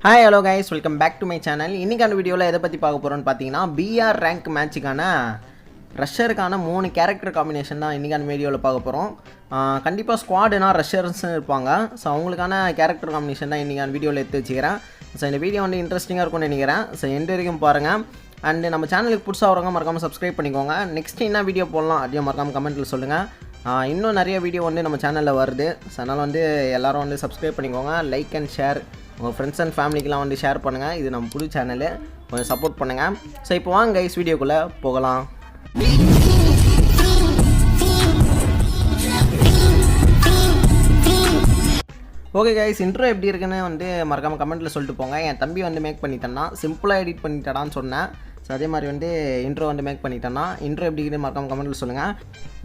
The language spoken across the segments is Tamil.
Hi hello guys, welcome back to my channel. இன்னைக்கான வீடியோவில் எதை பற்றி பார்க்க போகிறோன்னு பார்த்தீங்கன்னா பிஆர் ரேங்க் மேட்சுக்கான ரஷ்ஷருக்கான 3 கேரக்டர் காம்பினேஷன் தான் இன்றைக்கான வீடியோவில் பார்க்க போகிறோம். கண்டிப்பாக ஸ்குவாடுனா ரஷ்ஷர்ஸ்னு இருப்பாங்க. ஸோ அவங்களுக்கான கேரக்டர் காம்பினேஷன் தான் இன்றைக்கான வீடியோவில் எடுத்து வச்சுக்கிறேன். ஸோ இந்த வீடியோ வந்து இன்ட்ரெஸ்டிங்காக இருக்கும்னு நினைக்கிறேன். ஸோ எண்டு வரைக்கும் பாருங்கள். அண்டு நம்ம சேனலுக்கு புதுசாக வரவங்க மறக்காமல் சப்ஸ்கிரைப் பண்ணிக்கோங்க. நெக்ஸ்ட் என்ன வீடியோ போடலாம் அப்படியே மறக்காமல் கமெண்ட்டில் சொல்லுங்கள். இன்னும் நிறைய வீடியோ வந்து நம்ம சேனலில் வருது. ஸோ அதனால் வந்து எல்லோரும் வந்து சப்ஸ்கிரைப் பண்ணிக்கோங்க. லைக் அண்ட் ஷேர் உங்கள் ஃப்ரெண்ட்ஸ் அண்ட் ஃபேமிலிக்கெலாம் வந்து ஷேர் பண்ணுங்கள். இது நம்ம புது சேனலு, கொஞ்சம் சப்போர்ட் பண்ணுங்கள். ஸோ இப்போ வாங்க கைஸ் வீடியோக்குள்ளே போகலாம். ஓகே கைஸ், இன்ட்ரோ எப்படி இருக்குன்னு வந்து மறக்காமல் கமெண்ட்டில் சொல்லிட்டு போங்க. என் தம்பி வந்து மேக் பண்ணிட்டேன்னா சிம்பிளாக எடிட் பண்ணிட்டடான்னு சொன்னேன். ஸோ அதே மாதிரி வந்து இன்ட்ரோ வந்து மேக் பண்ணிட்டேன்னா இன்ட்ரோ எப்படி இருக்குன்னு மறக்காமல் கமெண்ட்டில் சொல்லுங்கள்.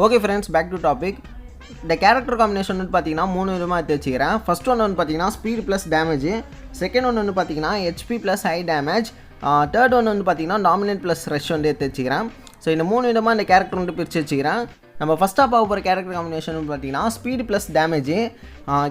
Okay friends, back to topic. இந்த கேரக்டர் காம்பினேஷன் வந்து பார்த்தீங்கன்னா 3 விதமாக எடுத்து வச்சுக்கிறேன். ஃபர்ஸ்ட் ஒன்று வந்து பார்த்தீங்கன்னா ஸ்பீட் ப்ளஸ் டேமேஜ், செகண்ட் ஒன்று வந்து பார்த்தீங்கன்னா HP plus high damage, third ஒன்று வந்து பார்த்தீங்கன்னா டாமினேட் ப்ளஸ் ரஷ் வந்து எடுத்து வச்சுக்கிறேன். ஸோ இந்த 3 விதமாக இந்த கேரக்டர் வந்து பிரித்து வச்சுக்கிறேன். நம்ம ஃபஸ்ட்டாக பார்க்க போகிற கேரக்டர் காம்பினேஷன் வந்து பார்த்தீங்கன்னா ஸ்பீடு ப்ளஸ் டேமேஜ்.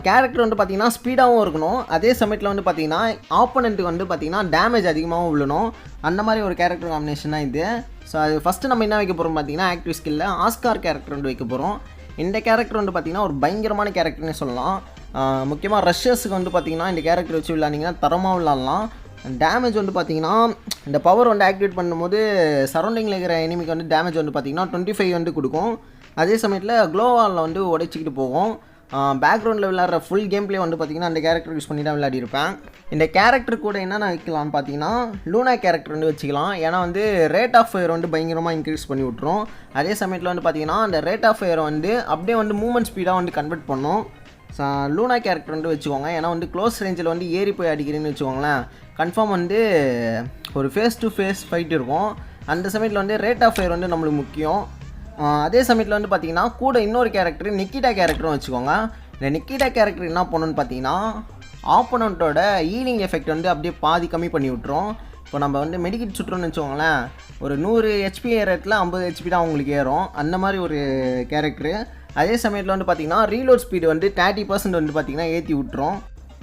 கேரக்டர் வந்து பார்த்தீங்கன்னா ஸ்பீடாகவும் இருக்கணும், அதே சமயத்தில் வந்து பார்த்தீங்கன்னா ஆப்போனண்ட்டுக்கு வந்து பார்த்தீங்கன்னா டேமேஜ் அதிகமாகவும் விழணும். அந்த மாதிரி ஒரு கேரக்டர் காம்பினேஷன் தான் இது. ஸோ அது ஃபஸ்ட்டு நம்ம என்ன வைக்க போகிறோம் பார்த்தீங்கன்னா ஆக்டிவ் ஸ்கில்லில் ஆஸ்கார் கேரக்டர் வந்து வைக்க போகிறோம். இந்த கேரக்டர் வந்து பார்த்திங்கன்னா ஒரு பயங்கரமான கேரக்டர்னே சொல்லலாம். முக்கியமாக ரஷ்ஷர்ஸுக்கு வந்து பார்த்திங்கன்னா இந்த கேரக்டர் வச்சு விளாண்டிங்கன்னா தரமாக விளாட்லாம். டேமேஜ் வந்து பார்த்திங்கன்னா இந்த பவர் வந்து ஆக்டிவேட் பண்ணும்போது சரௌண்டிங்கில் இருக்கிற எனிமிக்கு வந்து டேமேஜ் வந்து பார்த்திங்கன்னா 25 வந்து கொடுக்கும். அதே சமயத்தில் க்ளோவாலில் வந்து உடைச்சிக்கிட்டு போகும். பேக்ரவுண்டில் விளையாடுற ஃபுல் கேம் பிளே வந்து பார்த்திங்கன்னா அந்த கேரக்டர் யூஸ் பண்ணி தான் விளையாடிருப்பேன். இந்த கேரக்டர் கூட என்னென்ன வைக்கலாம்னு பார்த்தீங்கன்னா லூனா கேரக்டர் வந்து வச்சுக்கலாம். ஏன்னா வந்து ரேட் ஆஃப் ஃபயர் வந்து பயங்கரமாக இன்க்ரீஸ் பண்ணி விட்ரும். அதே சமயத்தில் வந்து பார்த்திங்கன்னா அந்த ரேட் ஆஃப் ஃபயரை வந்து அப்படியே வந்து மூவ்மெண்ட் ஸ்பீடாக வந்து கன்வெர்ட் பண்ணும். லூனா கேரக்டர் வந்து வச்சுக்கோங்க. ஏன்னா வந்து க்ளோஸ் ரேஞ்சில் வந்து ஏறி போய் அடிக்கிறேன்னு வச்சுக்கோங்களேன், கன்ஃபார்ம் வந்து ஒரு ஃபேஸ் டு ஃபேஸ் ஃபைட் இருக்கும். அந்த சமயத்தில் வந்து ரேட் ஆஃப் ஃபயர் வந்து நம்மளுக்கு முக்கியம். அதே சமயத்தில் வந்து பார்த்திங்கன்னா கூட இன்னொரு கேரக்டர் நிக்கிட்டா கேரக்டரும் வச்சுக்கோங்க. இந்த நிக்கிட்டா கேரக்டர் என்ன பண்ணணுன்னு பார்த்தீங்கன்னா ஆப்போனண்ட்டோட ஹீலிங் எஃபெக்ட் வந்து அப்படியே பாதி கம்மி பண்ணி விட்ரும். இப்போ நம்ம வந்து மெடிக்கிட் சுட்டுறோன்னு வச்சுக்கோங்களேன், ஒரு 100 ஹெச்பி ஏறத்தில் 50 ஹெச்பி தான் அவங்களுக்கு ஏறும். அந்த மாதிரி ஒரு கேரக்டரு. அதே சமயத்தில் வந்து பார்த்திங்கன்னா ரீலோட் ஸ்பீடு வந்து 30% வந்து பார்த்திங்கன்னா ஏற்றி விட்டுரும்.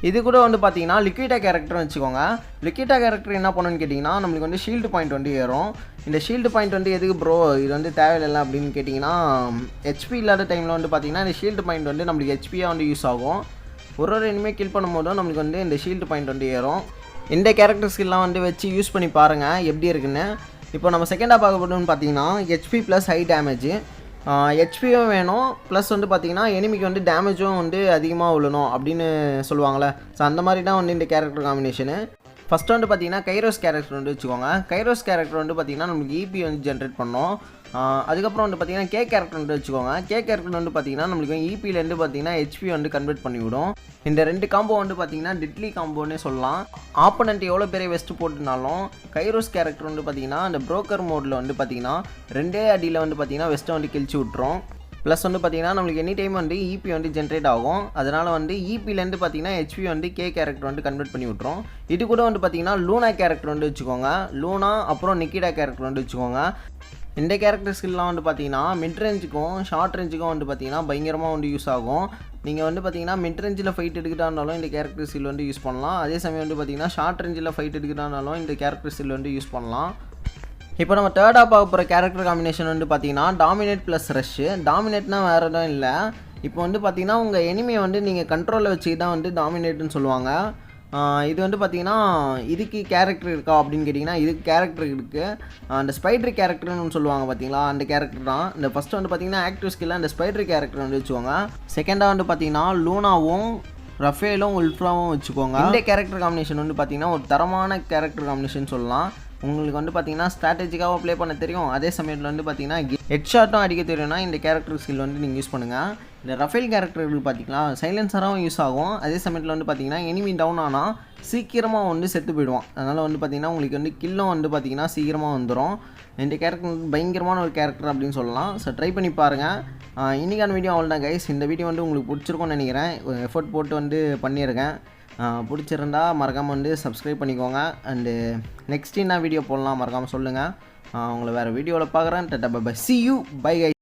இது கூட வந்து பார்த்திங்கன்னா லிக்விட்டா கேரக்டர்னு வச்சுக்கோங்க. லிக்விட்டா கேரக்டர் என்ன பண்ணணுன்னு கேட்டிங்கன்னா நம்மளுக்கு வந்து ஷீல்டு பாயிண்ட் வந்து ஏறும். இந்த ஷீல்டு பாயிண்ட் வந்து எதுக்கு ப்ரோ இது வந்து தேவையில்லை அப்படின்னு கேட்டிங்கன்னா, ஹெச்பி இல்லாத டைமில் வந்து பார்த்திங்கன்னா இந்த ஷீல்டு பாயிண்ட் வந்து நம்மளுக்கு ஹெச்பியாக வந்து யூஸ் ஆகும். ஒரு இனிமேல் கில் பண்ணும்போதும் நம்மளுக்கு வந்து இந்த ஷீல்டு பாயிண்ட் வந்து ஏறும். இந்த கேரக்டர் ஸ்கில்லாம் வந்து வச்சு யூஸ் பண்ணி பாருங்கள் எப்படி இருக்குன்னு. இப்போ நம்ம செகண்டாக பார்க்க போட்டோம்னு பார்த்தீங்கன்னா ஹெச்பி ப்ளஸ் ஹை டேமேஜ். ஹெச்பியும் வேணும், ப்ளஸ் வந்து பார்த்திங்கன்னா எனிமிக்கு வந்து டேமேஜும் வந்து அதிகமாக விழணும் அப்படின்னு சொல்லுவாங்களே. ஸோ அந்த மாதிரி தான் வந்து இந்த கேரக்டர் காம்பினேஷனு. ஃபஸ்ட்டு வந்து பார்த்திங்கன்னா கைரோஸ் கேரக்டர் வந்து வச்சுக்கோங்க. கைரோஸ் கேரக்டர் வந்து பார்த்திங்கன்னா நம்மளுக்கு இபி வந்து ஜென்ரேட் பண்ணோம். அதுக்கப்புறம் வந்து பார்த்திங்கன்னா கே கேரக்டர் வந்து வச்சுக்கோங்க. கே கேரக்டர் வந்து பார்த்திங்கன்னா நம்மளுக்கு இபிலேருந்து பார்த்திங்கன்னா ஹெச்பி வந்து கன்வெர்ட் பண்ணிவிடும். இந்த 2 காம்போ வந்து பார்த்திங்கன்னா டெட்லி காம்போன்னே சொல்லலாம். ஆப்போனண்ட் எவ்வளோ பெரிய வெஸ்ட்டு போட்டுனாலும் கைரோஸ் கேரக்டர் வந்து பார்த்திங்கன்னா அந்த ப்ரோக்கர் மோடில் வந்து பார்த்திங்கன்னா 2 அடியில் வந்து பார்த்திங்கன்னா வெஸ்ட்டை வந்து கிழிச்சு விட்ரும். ப்ளஸ் வந்து பார்த்திங்கன்னா நம்மளுக்கு எனி டைம் வந்து இபி வந்து ஜென்ரேட் ஆகும். அதனால் வந்து இபிலேருந்து பார்த்திங்கன்னா ஹெச்பி வந்து கே கேரக்டர் வந்து கன்வெர்ட் பண்ணி விட்ரும். இது கூட வந்து பார்த்திங்கன்னா லூனா கேரக்டர் வந்து வச்சுக்கோங்க. லூனா அப்புறம் நிக்கிடா கேரக்டர் வந்து வச்சுக்கோங்க. இந்த கேரக்டர் ஸ்கில்லாம் வந்து பார்த்திங்கன்னா மிட் ரேஞ்சுக்கும் ஷார்ட் ரேஞ்சுக்கும் வந்து பார்த்திங்கன்னா பயங்கரமாக வந்து யூஸ் ஆகும். நீங்கள் வந்து பார்த்திங்கன்னா மிட் ரேஞ்சில் ஃபைட் எடுக்கிட்டா இருந்தாலும் இந்த கேரக்டர் ஸ்கில் வந்து யூஸ் பண்ணலாம். அதே சமயம் வந்து பார்த்திங்கன்னா ஷார்ட் ரேஞ்சில் ஃபைட் எடுக்கிட்டா இருந்தாலும் இந்த கேரக்டர் ஸ்கில் வந்து யூஸ் பண்ணலாம். இப்போ நம்ம தேர்டாக பார்க்க போகிற கேரக்டர் காம்பினேஷன் வந்து பார்த்திங்கன்னா டாமினேட் ப்ளஸ் ரஷ்ஷு. டாமினேட்னா வேறு எதுவும் இல்லை. இப்போ வந்து பார்த்திங்கன்னா உங்கள் எனிமியை வந்து நீங்கள் கண்ட்ரோலில் வச்சு தான் வந்து டாமினேட்னு சொல்லுவாங்க. இது வந்து பார்த்திங்கன்னா இதுக்கு கேரக்டர் இருக்கா அப்படின்னு கேட்டிங்கன்னா இதுக்கு கேரக்டர் இருக்குது. அந்த ஸ்பைட்ரு கேரக்டர்னு சொல்லுவாங்க பார்த்தீங்களா, அந்த கேரக்டர் தான். இந்த ஃபஸ்ட்டு வந்து பார்த்திங்கன்னா ஆக்டிவ் ஸ்கில்ல அந்த ஸ்பைட்ரு கேரக்டர் வந்து வச்சுக்கோங்க. செகண்டாக வந்து பார்த்திங்கன்னா லூனாவும் ரஃபேலும் உல்ஃப்ராவும் வச்சுக்கோங்க. இந்த கேரக்டர் காம்பினேஷன் வந்து பார்த்திங்கன்னா ஒரு தரமான கேரக்டர் காம்பினேஷன் சொல்லலாம். உங்களுக்கு வந்து பார்த்திங்கன்னா ஸ்ட்ராட்டஜிக்காக ப்ளே பண்ண தெரியும், அதே சமயத்தில் வந்து பார்த்திங்கன்னா ஹெட் ஷாட்டும் அடிக்க தெரியும்னா இந்த கேரக்டர் ஸ்கில் வந்து நீங்கள் யூஸ் பண்ணுங்கள். இந்த ரஃபேல் கேரக்டர் பார்த்திங்களா சைலன்சராகவும் யூஸ் ஆகும். அதே சமயத்தில் வந்து பார்த்திங்கன்னா எனிமி டவுன் ஆனால் சீக்கிரமாக வந்து செத்து போயிடுவான். அதனால் வந்து பார்த்திங்கன்னா உங்களுக்கு வந்து கில்லும் வந்து பார்த்திங்கன்னா சீக்கிரமாக வந்துடும். இந்த கேரக்டர் வந்து பயங்கரமான ஒரு கேரக்டர் அப்படின்னு சொல்லலாம். ஸோ ட்ரை பண்ணி பாருங்கள். இன்றைக்கான வீடியோ அவ்வளோதான் கைஸ். இந்த வீடியோ வந்து உங்களுக்கு பிடிச்சிருக்கும்னு நினைக்கிறேன். எஃபர்ட் போட்டு வந்து பண்ணியிருக்கேன். பிடிச்சிருந்தா மறக்காமல் வந்து சப்ஸ்கிரைப் பண்ணிக்கோங்க. அண்டு நெக்ஸ்ட் என்ன வீடியோ போடலாம் மறக்காமல் சொல்லுங்கள். உங்களை வேறு வீடியோவில் பார்க்குறேன். Tata bye bye. See you. Bye guys.